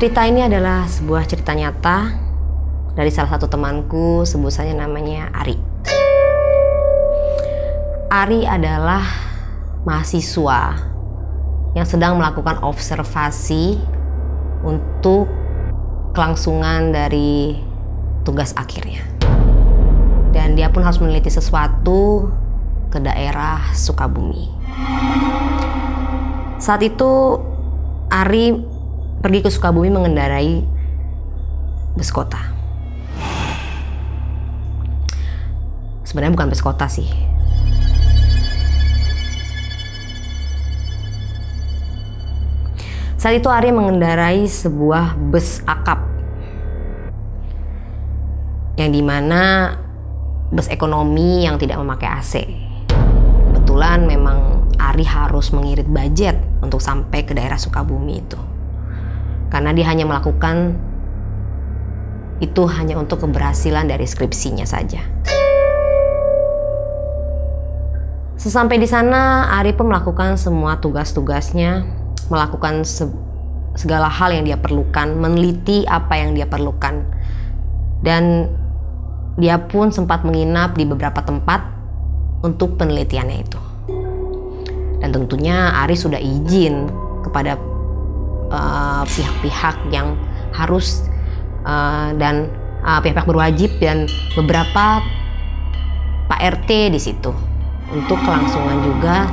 Cerita ini adalah sebuah cerita nyata dari salah satu temanku, sebut saja namanya Ari. Ari adalah mahasiswa yang sedang melakukan observasi untuk kelangsungan dari tugas akhirnya. Dan dia pun harus meneliti sesuatu ke daerah Sukabumi. Saat itu Ari pergi ke Sukabumi mengendarai bus kota. Sebenarnya bukan bus kota sih. Saat itu Ari mengendarai sebuah bus akap, yang dimana bus ekonomi yang tidak memakai AC. Kebetulan memang Ari harus mengirit budget untuk sampai ke daerah Sukabumi itu. Karena dia hanya melakukan itu hanya untuk keberhasilan dari skripsinya saja. Sesampai di sana, Ari pun melakukan semua tugas-tugasnya, melakukan segala hal yang dia perlukan, meneliti apa yang dia perlukan. Dan dia pun sempat menginap di beberapa tempat untuk penelitiannya itu. Dan tentunya Ari sudah izin kepada pihak-pihak yang harus dan pihak-pihak berwajib dan beberapa Pak RT di situ untuk kelangsungan juga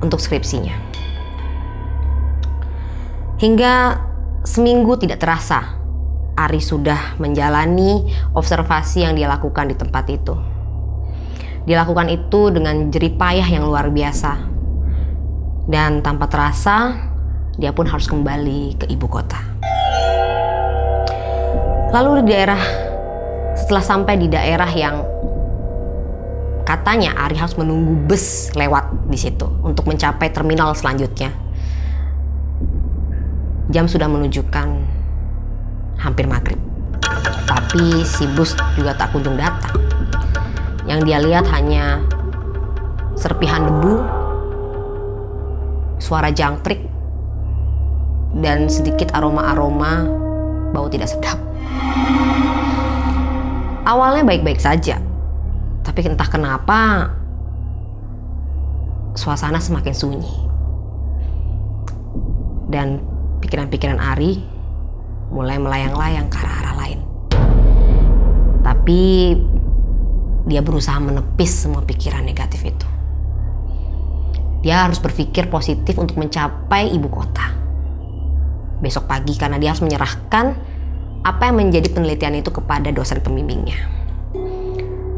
untuk skripsinya. Hingga seminggu tidak terasa Ari sudah menjalani observasi yang dia lakukan di tempat itu. Dia lakukan itu dengan jerih payah yang luar biasa. Dan tanpa terasa dia pun harus kembali ke ibu kota. Lalu setelah sampai di daerah yang katanya Ari harus menunggu bus lewat di situ untuk mencapai terminal selanjutnya. Jam sudah menunjukkan hampir maghrib. Tapi si bus juga tak kunjung datang. Yang dia lihat hanya serpihan debu, suara jangkrik, dan sedikit aroma-aroma bau tidak sedap. Awalnya baik-baik saja, tapi entah kenapa suasana semakin sunyi. Dan pikiran-pikiran Ari mulai melayang-layang ke arah-arah lain. Tapi dia berusaha menepis semua pikiran negatif itu. Dia harus berpikir positif untuk mencapai ibu kota besok pagi, karena dia harus menyerahkan apa yang menjadi penelitian itu kepada dosen pembimbingnya.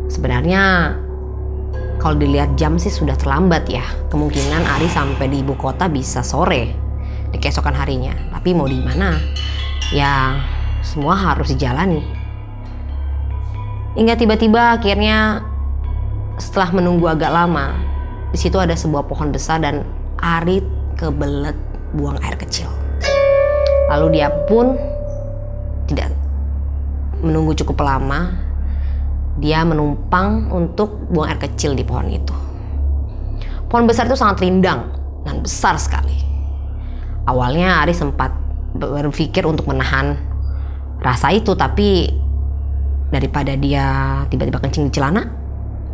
Sebenarnya kalau dilihat jam sih sudah terlambat ya. Kemungkinan Ari sampai di ibu kota bisa sore di keesokan harinya. Tapi mau di mana? Ya semua harus dijalani. Hingga tiba-tiba akhirnya setelah menunggu agak lama, di situ ada sebuah pohon besar dan Ari kebelet buang air kecil. Lalu dia pun tidak menunggu cukup lama, dia menumpang untuk buang air kecil di pohon itu. Pohon besar itu sangat rindang dan besar sekali. Awalnya Ari sempat berpikir untuk menahan rasa itu, tapi daripada dia tiba-tiba kencing di celana,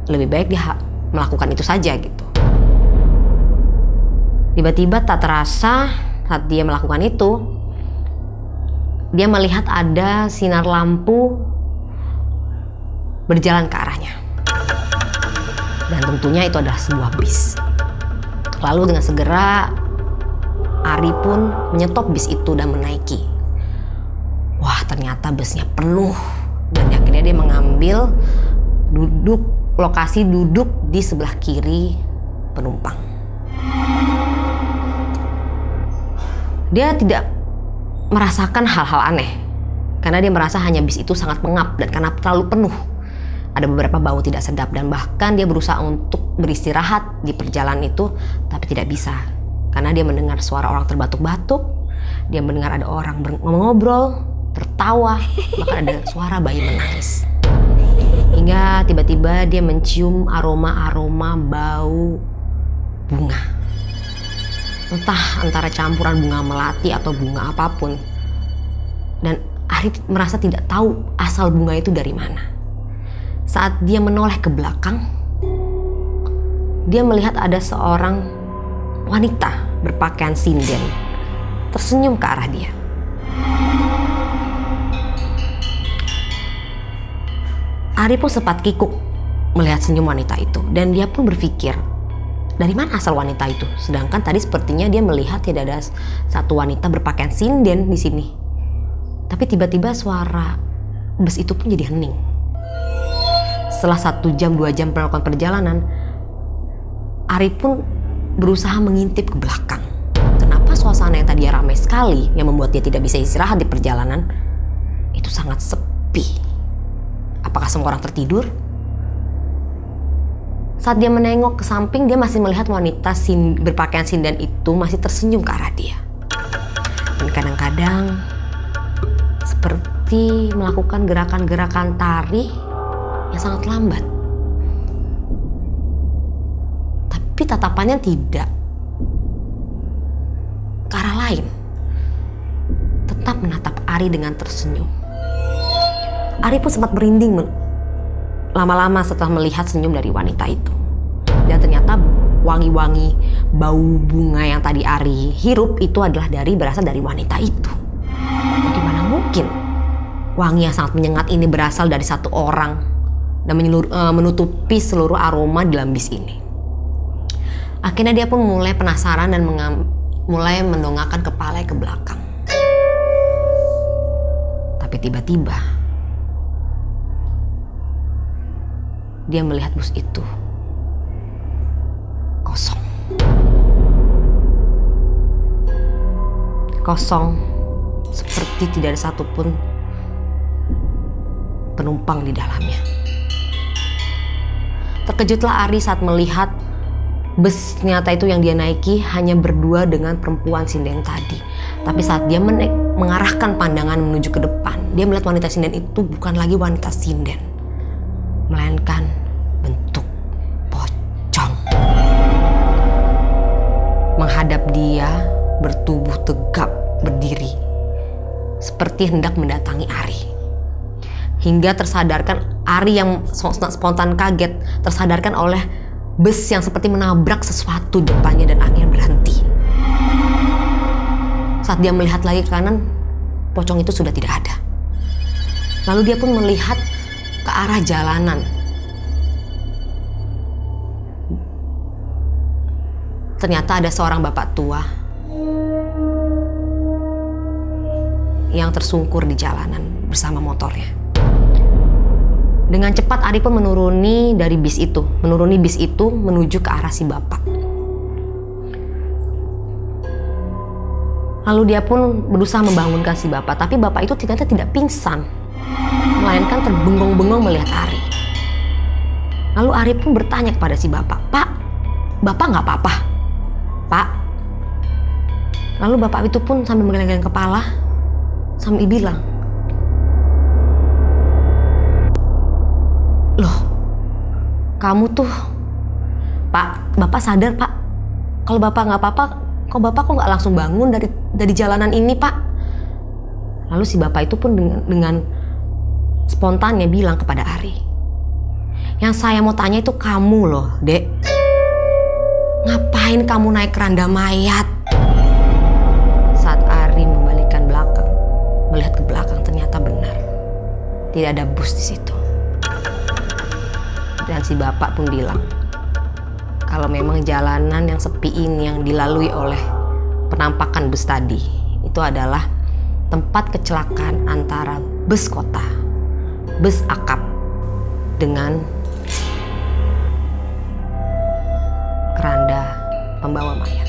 lebih baik dia melakukan itu saja gitu. Tiba-tiba tak terasa saat dia melakukan itu, dia melihat ada sinar lampu berjalan ke arahnya. Dan tentunya itu adalah sebuah bis. Lalu dengan segera Ari pun menyetop bis itu dan menaiki. Wah, ternyata busnya penuh. Dan akhirnya dia mengambil lokasi duduk di sebelah kiri penumpang. Dia tidak merasakan hal-hal aneh karena dia merasa hanya bis itu sangat pengap dan karena terlalu penuh. Ada beberapa bau tidak sedap dan bahkan dia berusaha untuk beristirahat di perjalanan itu, tapi tidak bisa karena dia mendengar suara orang terbatuk-batuk, dia mendengar ada orang ngobrol, tertawa, bahkan ada suara bayi menangis. Hingga tiba-tiba dia mencium aroma-aroma bau bunga. Entah antara campuran bunga melati atau bunga apapun. Dan Ari merasa tidak tahu asal bunga itu dari mana. Saat dia menoleh ke belakang, dia melihat ada seorang wanita berpakaian sinden tersenyum ke arah dia. Ari pun sempat kikuk melihat senyum wanita itu, dan dia pun berpikir, dari mana asal wanita itu? Sedangkan tadi sepertinya dia melihat tidak ada satu wanita berpakaian sinden di sini. Tapi tiba-tiba suara bus itu pun jadi hening. Setelah 1 jam 2 jam melakukan perjalanan, Ari pun berusaha mengintip ke belakang. Kenapa suasana yang tadi ramai sekali, yang membuat dia tidak bisa istirahat di perjalanan, itu sangat sepi. Apakah semua orang tertidur? Saat dia menengok ke samping, dia masih melihat wanita berpakaian sinden itu masih tersenyum ke arah dia. Dan kadang-kadang seperti melakukan gerakan-gerakan tari yang sangat lambat. Tapi tatapannya tidak ke arah lain. Tetap menatap Ari dengan tersenyum. Ari pun sempat merinding lama-lama setelah melihat senyum dari wanita itu. Dan ternyata wangi-wangi bau bunga yang tadi Ari hirup itu adalah berasal dari wanita itu. Bagaimana mungkin wangi yang sangat menyengat ini berasal dari satu orang dan menutupi seluruh aroma di dalam bis ini. Akhirnya dia pun mulai penasaran dan mulai mendongakkan kepala ke belakang. Tapi tiba-tiba dia melihat bus itu kosong. Kosong, seperti tidak ada satupun penumpang di dalamnya. Terkejutlah Ari saat melihat bus nyata itu yang dia naiki hanya berdua dengan perempuan sinden tadi. Tapi saat dia mengarahkan pandangan menuju ke depan, dia melihat wanita sinden itu bukan lagi wanita sinden, melainkan bentuk pocong. Menghadap dia, bertubuh tegap berdiri, seperti hendak mendatangi Ari. Hingga tersadarkan Ari yang spontan kaget, tersadarkan oleh bus yang seperti menabrak sesuatu depannya dan akhirnya berhenti. Saat dia melihat lagi ke kanan, pocong itu sudah tidak ada. Lalu dia pun melihat ke arah jalanan. Ternyata ada seorang bapak tua yang tersungkur di jalanan bersama motornya. Dengan cepat Ari pun menuruni bis itu menuju ke arah si bapak. Lalu dia pun berusaha membangunkan si bapak, tapi bapak itu ternyata tidak pingsan, melainkan terbengong-bengong melihat Ari. Lalu Ari pun bertanya kepada si bapak, "Pak, bapak nggak apa-apa, Pak?" Lalu bapak itu pun sambil menggeleng-geleng kepala, sambil bilang, "Loh, kamu tuh, Pak, Bapak sadar, Pak? Kalau Bapak nggak apa-apa, kok Bapak nggak langsung bangun dari jalanan ini, Pak?" Lalu si bapak itu pun dengan spontannya bilang kepada Ari, "Yang saya mau tanya itu kamu loh, Dek. Ngapain kamu naik keranda mayat?" Saat Ari membalikkan belakang, melihat ke belakang, ternyata benar. Tidak ada bus di situ. Dan si bapak pun bilang, kalau memang jalanan yang sepi ini yang dilalui oleh penampakan bus tadi, itu adalah tempat kecelakaan antara bus kota, bus akap, dengan keranda pembawa mayat.